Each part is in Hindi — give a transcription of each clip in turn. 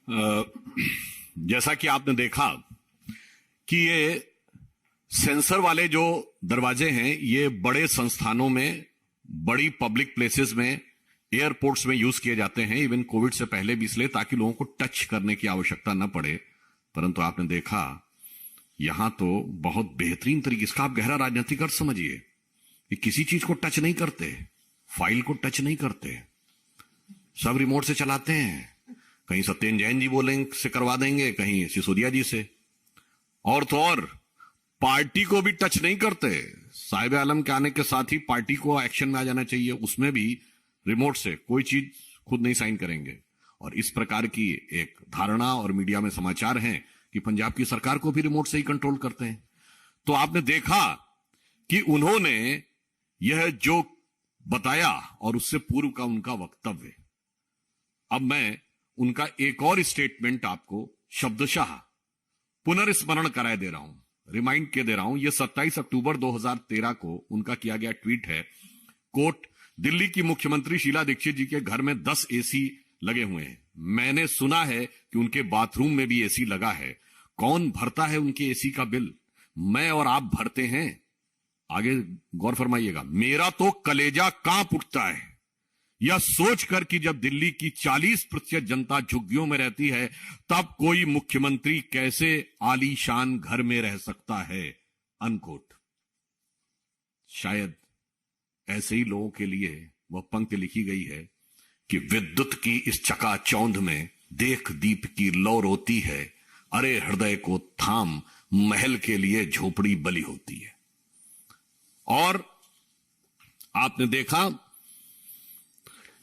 जैसा कि आपने देखा कि ये सेंसर वाले जो दरवाजे हैं ये बड़े संस्थानों में, बड़ी पब्लिक प्लेसेस में, एयरपोर्ट्स में यूज किए जाते हैं, इवन कोविड से पहले भी, इसलिए ताकि लोगों को टच करने की आवश्यकता न पड़े। परंतु आपने देखा यहां तो बहुत बेहतरीन तरीके, इसका आप गहरा राजनीतिक अर्थ समझिए कि किसी चीज को टच नहीं करते, फाइल को टच नहीं करते, सब रिमोट से चलाते हैं। कहीं सत्येंद्र जैन जी बोलेंगे से करवा देंगे, कहीं सिसोदिया जी से, और तो और पार्टी को भी टच नहीं करते। साहिब आलम के आने के साथ ही पार्टी को एक्शन में आ जाना चाहिए, उसमें भी रिमोट से कोई चीज खुद नहीं साइन करेंगे। और इस प्रकार की एक धारणा और मीडिया में समाचार हैं कि पंजाब की सरकार को भी रिमोट से ही कंट्रोल करते हैं। तो आपने देखा कि उन्होंने यह जो बताया और उससे पूर्व का उनका वक्तव्य, अब मैं उनका एक और स्टेटमेंट आपको शब्दशः पुनर्स्मरण कराए दे रहा हूं, रिमाइंड के दे रहा हूं। यह 27 अक्टूबर 2013 को उनका किया गया ट्वीट है। कोट, दिल्ली की मुख्यमंत्री शीला दीक्षित जी के घर में 10 एसी लगे हुए हैं। मैंने सुना है कि उनके बाथरूम में भी एसी लगा है। कौन भरता है उनके एसी का बिल? मैं और आप भरते हैं। आगे गौर फरमाइएगा, मेरा तो कलेजा कांप उठता है यह सोचकर कि जब दिल्ली की 40% जनता झुग्गियों में रहती है तब कोई मुख्यमंत्री कैसे आलीशान घर में रह सकता है, अनकोट। शायद ऐसे ही लोगों के लिए वह पंक्ति लिखी गई है कि विद्युत की इस चकाचौंध में देख दीप की लौ रोती है, अरे हृदय को थाम महल के लिए झोपड़ी बली होती है। और आपने देखा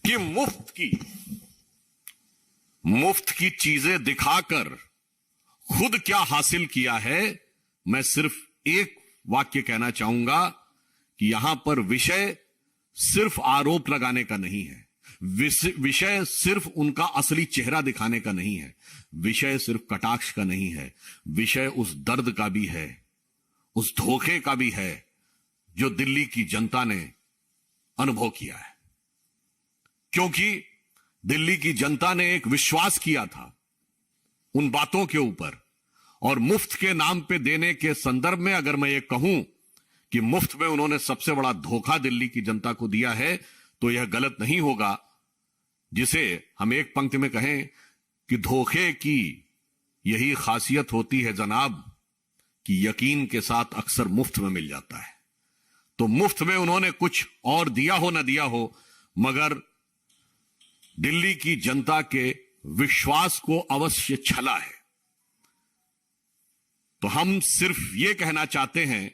कि मुफ्त की चीजें दिखाकर खुद क्या हासिल किया है। मैं सिर्फ एक वाक्य कहना चाहूंगा कि यहां पर विषय सिर्फ आरोप लगाने का नहीं है, विषय सिर्फ उनका असली चेहरा दिखाने का नहीं है, विषय सिर्फ कटाक्ष का नहीं है, विषय उस दर्द का भी है, उस धोखे का भी है जो दिल्ली की जनता ने अनुभव किया है। क्योंकि दिल्ली की जनता ने एक विश्वास किया था उन बातों के ऊपर, और मुफ्त के नाम पे देने के संदर्भ में अगर मैं ये कहूं कि मुफ्त में उन्होंने सबसे बड़ा धोखा दिल्ली की जनता को दिया है तो यह गलत नहीं होगा, जिसे हम एक पंक्ति में कहें कि धोखे की यही खासियत होती है जनाब कि यकीन के साथ अक्सर मुफ्त में मिल जाता है। तो मुफ्त में उन्होंने कुछ और दिया हो ना दिया हो, मगर दिल्ली की जनता के विश्वास को अवश्य छला है। तो हम सिर्फ यह कहना चाहते हैं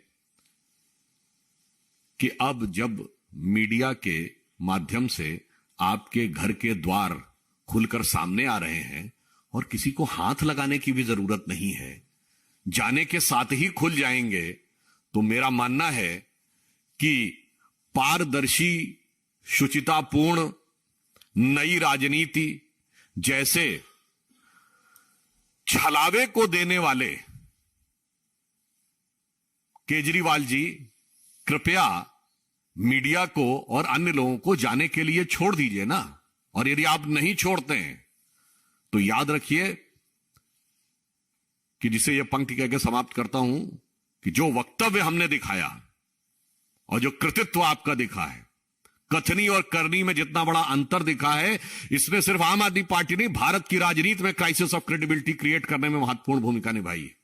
कि अब जब मीडिया के माध्यम से आपके घर के द्वार खुलकर सामने आ रहे हैं और किसी को हाथ लगाने की भी जरूरत नहीं है, जाने के साथ ही खुल जाएंगे, तो मेरा मानना है कि पारदर्शी, शुचितापूर्ण नई राजनीति जैसे छलावे को देने वाले केजरीवाल जी कृपया मीडिया को और अन्य लोगों को जाने के लिए छोड़ दीजिए ना। और यदि आप नहीं छोड़ते हैं तो याद रखिए कि जिसे यह पंक्ति कहकर समाप्त करता हूं कि जो वक्तव्य हमने दिखाया और जो कृतित्व आपका दिखा है, कथनी और करनी में जितना बड़ा अंतर दिखा है, इसमें सिर्फ आम आदमी पार्टी नहीं, भारत की राजनीति में क्राइसिस ऑफ क्रेडिबिलिटी क्रिएट करने में महत्वपूर्ण भूमिका निभाई है।